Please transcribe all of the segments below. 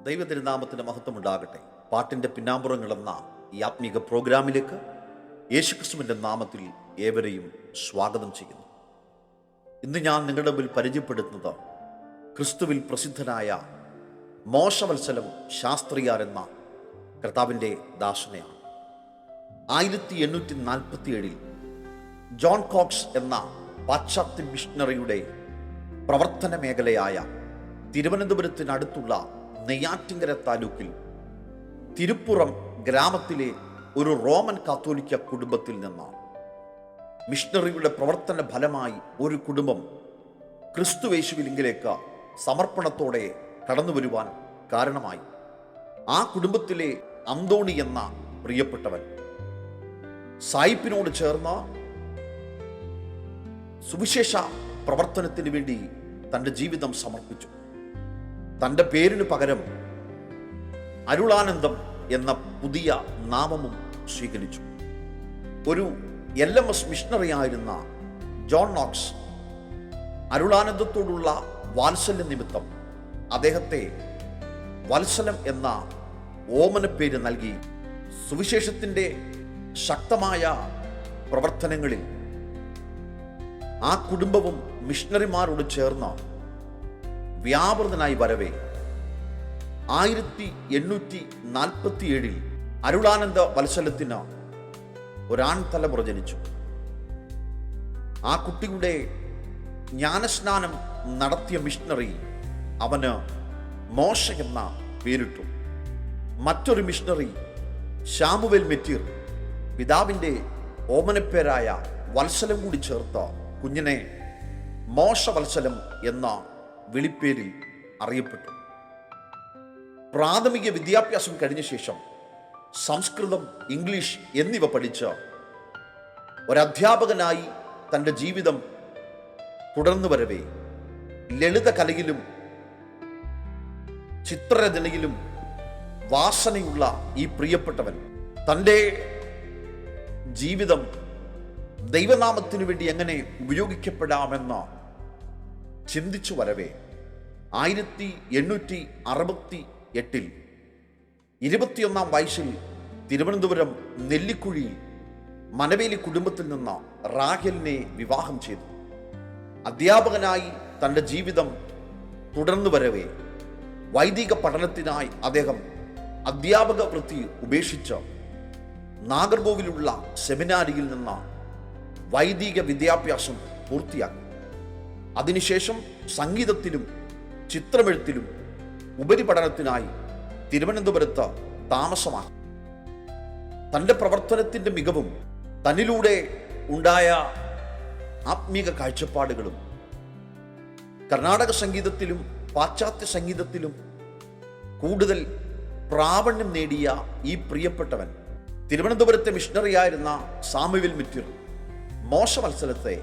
ദൈവതിരുനാമത്തിൻ്റെ മഹത്വം ഉണ്ടാകട്ടെ. പാട്ടിൻ്റെ പിന്നാമ്പുറങ്ങളെന്ന ഈ ആത്മീക പ്രോഗ്രാമിലേക്ക് യേശുക്രിസ്തുവിൻ്റെ നാമത്തിൽ ഏവരെയും സ്വാഗതം ചെയ്യുന്നു. ഇന്ന് ഞാൻ നിങ്ങളുടെ മുമ്പിൽ പരിചയപ്പെടുത്തുന്നത് ക്രിസ്തുവിൽ പ്രസിദ്ധനായ മോശവത്സലം ശാസ്ത്രിയാർ എന്ന കർത്താവിൻ്റെ ദാസനെയാണ്. 1847 ജോൺ കോക്സ് എന്ന പാശ്ചാത്യ മിഷണറിയുടെ പ്രവർത്തന മേഖലയായ തിരുവനന്തപുരത്തിനടുത്തുള്ള നെയ്യാറ്റിങ്കര താലൂക്കിൽ തിരുപ്പുറം ഗ്രാമത്തിലെ ഒരു റോമൻ കാത്തോലിക്ക കുടുംബത്തിൽ നിന്നാണ്. മിഷണറിയുടെ പ്രവർത്തന ഫലമായി ഒരു കുടുംബം ക്രിസ്തുവേശുവിലേക്ക് സമർപ്പണത്തോടെ കടന്നു വരുവാൻ കാരണമായി. ആ കുടുംബത്തിലെ അന്തോണി എന്ന പ്രിയപ്പെട്ടവൻ സായിപ്പിനോട് ചേർന്ന് സുവിശേഷ പ്രവർത്തനത്തിന് വേണ്ടി തൻ്റെ ജീവിതം സമർപ്പിച്ചു. തൻ്റെ പേരിന് പകരം അരുളാനന്ദം പുതിയ നാമവും സ്വീകരിച്ചു. ഒരു LMS മിഷണറി ആയിരുന്ന ജോൺ നോക്സ് അരുളാനന്ദത്തോടുള്ള വാത്സല്യ നിമിത്തം അദ്ദേഹത്തെ വത്സലം എന്ന ഓമന പേര് നൽകി. സുവിശേഷത്തിൻ്റെ ശക്തമായ പ്രവർത്തനങ്ങളിൽ ആ കുടുംബവും മിഷണറിമാരോട് ചേർന്ന് വ്യാപൃതനായി വരവേ 1847 അരുളാനന്ദ വത്സലത്തിന് ഒരാൺതലമുറ ജനിച്ചു. ആ കുട്ടിയുടെ ജ്ഞാനസ്നാനം നടത്തിയ മിഷണറി അവന് മോശ എന്ന പേരിട്ടു. മറ്റൊരു മിഷണറി ശാമുവേൽ മെറ്റീർ പിതാവിൻ്റെ ഓമനപ്പേരായ വത്സലം കൂടി ചേർത്ത് കുഞ്ഞിനെ മോശവത്സലം എന്ന വിളിപ്പേരിൽ അറിയപ്പെട്ടു. പ്രാഥമിക വിദ്യാഭ്യാസം കഴിഞ്ഞ ശേഷം സംസ്കൃതം, ഇംഗ്ലീഷ് എന്നിവ പഠിച്ച് ഒരധ്യാപകനായി തൻ്റെ ജീവിതം തുടർന്നു വരവേ ലളിത കലയിലും ചിത്രരചനയിലും വാസനയുള്ള ഈ പ്രിയപ്പെട്ടവൻ തൻ്റെ ജീവിതം ദൈവനാമത്തിനു വേണ്ടി എങ്ങനെ ഉപയോഗിക്കപ്പെടാമെന്ന് ചിന്തിച്ചു വരവേ 1868 21 വയസ്സിൽ തിരുവനന്തപുരം നെല്ലിക്കുഴിയിൽ മനവേലി കുടുംബത്തിൽ നിന്ന് റാഹേലിനെ വിവാഹം ചെയ്തു. അധ്യാപകനായി തൻ്റെ ജീവിതം തുടർന്നു വരവേ വൈദിക പഠനത്തിനായി അദ്ദേഹം അധ്യാപക വൃത്തി ഉപേക്ഷിച്ച് നാഗർകോവിലുള്ള സെമിനാരിയിൽ നിന്ന് വൈദിക വിദ്യാഭ്യാസം പൂർത്തിയാക്കി. അതിനുശേഷം സംഗീതത്തിലും ചിത്രമെഴുത്തിലും ഉപരിപഠനത്തിനായി തിരുവനന്തപുരത്ത് താമസമാക്കി. തൻ്റെ പ്രവർത്തനത്തിൻ്റെ മികവും തന്നിലൂടെ ഉണ്ടായ ആത്മീക കാഴ്ചപ്പാടുകളും കർണാടക സംഗീതത്തിലും പാശ്ചാത്യ സംഗീതത്തിലും കൂടുതൽ പ്രാവണ്യം നേടിയ ഈ പ്രിയപ്പെട്ടവൻ തിരുവനന്തപുരത്തെ മിഷണറിയായിരുന്ന സാമുവേൽ മെറ്റീർ മോശവത്സലത്തെ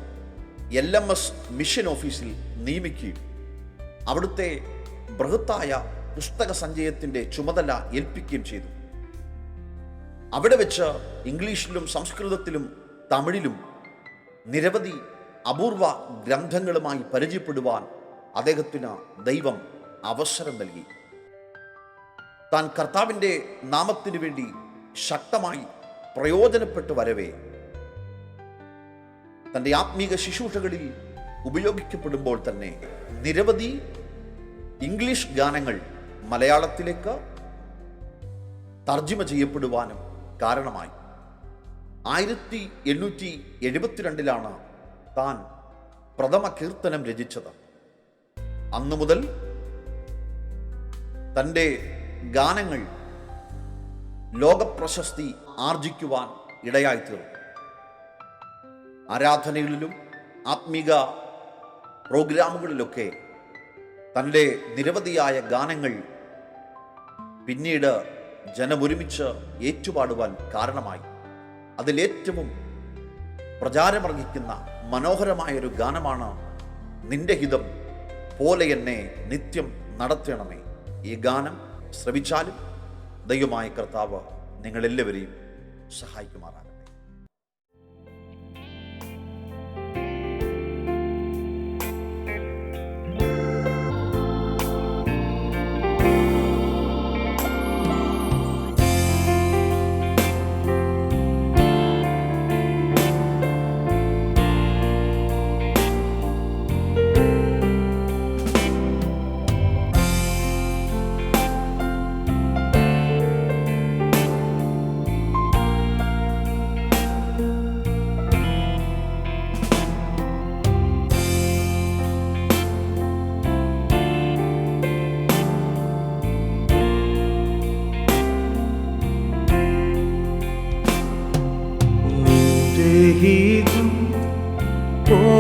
LMS മിഷൻ ഓഫീസിൽ നിയമിക്കുകയും അവിടുത്തെ ബൃഹത്തായ പുസ്തക സഞ്ചയത്തിൻ്റെ ചുമതല ഏൽപ്പിക്കുകയും ചെയ്തു. അവിടെ വെച്ച് ഇംഗ്ലീഷിലും സംസ്കൃതത്തിലും തമിഴിലും നിരവധി അപൂർവ ഗ്രന്ഥങ്ങളുമായി പരിചയപ്പെടുവാൻ അദ്ദേഹത്തിന് ദൈവം അവസരം നൽകി. താൻ കർത്താവിൻ്റെ നാമത്തിനു വേണ്ടി ശക്തമായി പ്രയോജനപ്പെട്ടു വരവേ തൻ്റെ ആത്മീക ശുശ്രൂഷകളിൽ ഉപയോഗിക്കപ്പെടുമ്പോൾ തന്നെ നിരവധി ഇംഗ്ലീഷ് ഗാനങ്ങൾ മലയാളത്തിലേക്ക് തർജ്ജിമ ചെയ്യപ്പെടുവാനും കാരണമായി. 1872 താൻ പ്രഥമ കീർത്തനം രചിച്ചത്. അന്നു മുതൽ തൻ്റെ ഗാനങ്ങൾ ലോകപ്രശസ്തി ആർജിക്കുവാൻ ഇടയായിത്തീർന്നു. ആരാധനകളിലും ആത്മീക പ്രോഗ്രാമുകളിലൊക്കെ തൻ്റെ നിരവധിയായ ഗാനങ്ങൾ പിന്നീട് ജനമൊരുമിച്ച് ഏറ്റുപാടുവാൻ കാരണമായി. അതിലേറ്റവും പ്രചാരമർഹിക്കുന്ന മനോഹരമായൊരു ഗാനമാണ് നിന്റെ ഹിതം പോലെ എന്നെ നിത്യം നടത്തണമേ. ഈ ഗാനം ശ്രവിച്ചാലും ദൈവമായ കർത്താവ് നിങ്ങളെല്ലാവരെയും സഹായിക്കുമാറാകട്ടെ.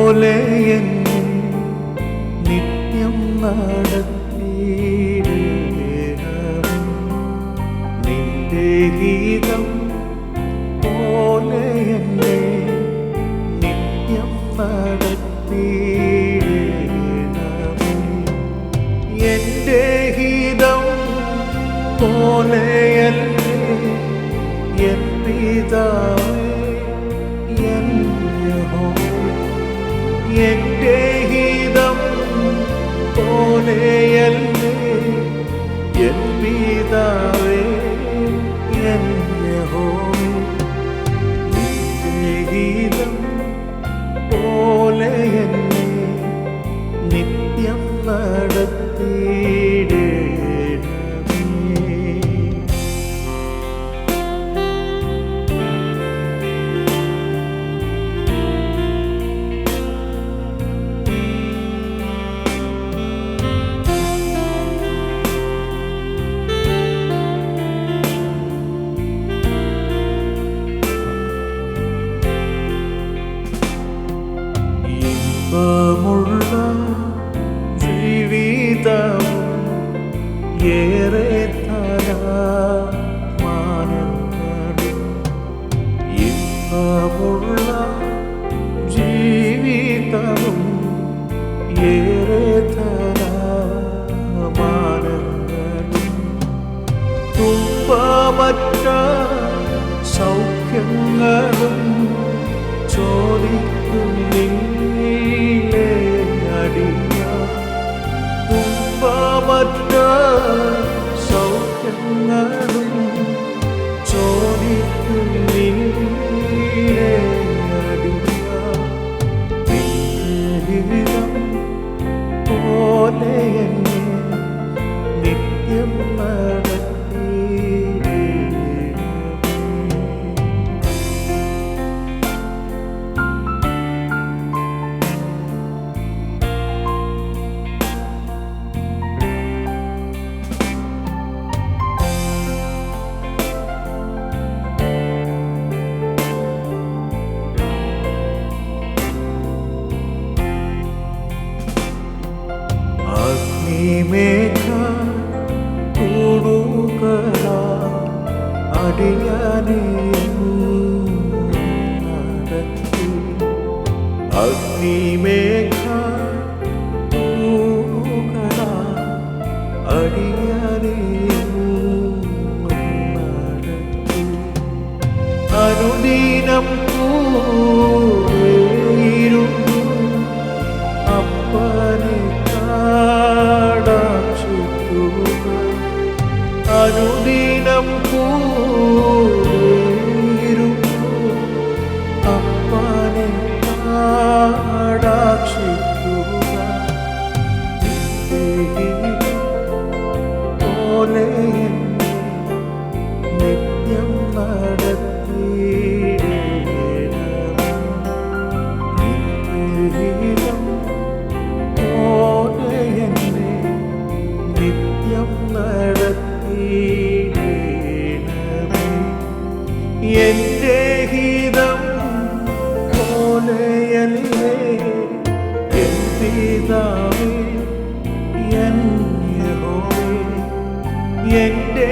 പോലെ എന്നെ നിത്യം നടത്തിയിടണം. നിന്റെ ഗീതം പോലെ എന്നെ നിത്യം നടത്തിയിടണമേ. എൻ്റെ ഗീതം പോലെയല്ലേ എൻ പിതാവേ, എൻ യഹോവേ. എൻ്റെ ഗീതം പോലെയല്ലേ എൻ പിതാവേ, എൻ യഹോവേ. നിന്റെ ഗീതം പോലെ എന്നെ നിത്യം നടത്തിയിടണമേ. ഇമ്പമുള്ള ജീവിതവും ഏറെ തരമാനങ്ങളും. ഇമ്പമുള്ള ജീവിതവും ഏറെ തരമാനങ്ങളും. തുമ്പമറ്റ സൗഖ്യങ്ങളും ചോദിക്കുന്നില്ലേ അടിയ. തുമ്പമറ്റ സൗഖ്യങ്ങളും ചോദിക്കുന്നില്ലേ അടിയ. നിത്യഹിതം പോലെ എന്നെ നിത്യം അഗ്നിമേഘ കൂടുകളാ അടിയാനെ നടത്തി. അഗ്നിമേഘ കൂടുകളാ അടിയാനെ നടത്തി. അനുദിനം കൂടെയിരുന്നു അപ്പനെ കടാക്ഷിക്കുക. അനുദിനം കൂടെയിരുന്നു അപ്പനെ കടാക്ഷിക്കുക. പോലെ എന്നെ നിത്യം നടത്തിയിടണമേ. നിത്യഹിതം പോലെ എന്നെ നിത്യം നടത്തിയിടണമേ. എൻ്റെ ഗീതം പോലെയല്ലേ എൻ പിതാവേ, എൻ യഹോവേ. എൻ്റെ